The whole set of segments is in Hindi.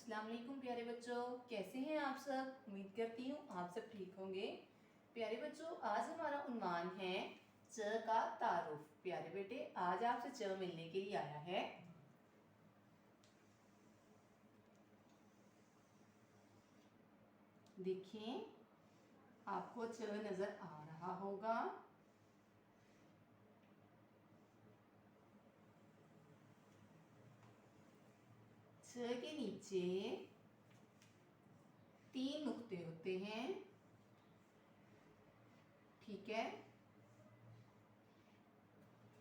अस्सलाम वालेकुम प्यारे बच्चों, कैसे हैं आप सब। उम्मीद करती हूँ आप सब ठीक होंगे। प्यारे बच्चों, आज हमारा उन्वान है च का तारुफ। प्यारे बेटे, आज आपसे च मिलने के लिए आया है। देखिए, आपको च नजर आ रहा होगा। च के नीचे 3 नुक्ते होते हैं, ठीक है।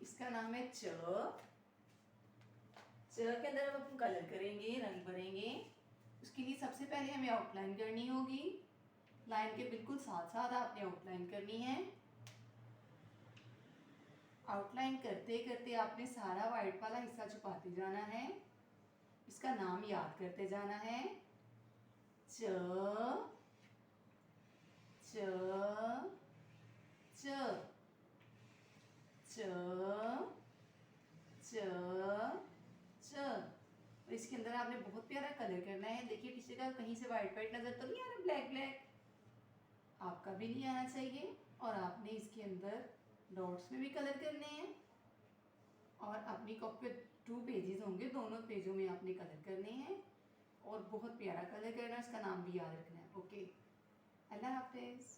इसका नाम है च। के अंदर हम कलर करेंगे, रंग भरेंगे। उसके लिए सबसे पहले हमें आउटलाइन करनी होगी। लाइन के बिल्कुल साथ साथ आपने आउटलाइन करनी है। आउटलाइन करते करते आपने सारा वाइट वाला हिस्सा छुपाते जाना है। इसका नाम याद करते जाना है। च च च च च च। और इसके अंदर आपने बहुत प्यारा कलर करना है। देखिए पीछे का कहीं से वाइट वाइट नजर तो नहीं आ रहा, ब्लैक ब्लैक आपका भी नहीं आना चाहिए। और आपने इसके अंदर डॉट्स में भी कलर करने हैं। और अपनी कॉपी पे 2 पेजेस होंगे, दोनों पेजों में आपने कलर करने हैं और बहुत प्यारा कलर करना है। इसका नाम भी याद रखना है। ओके, अल्लाह हाफिज।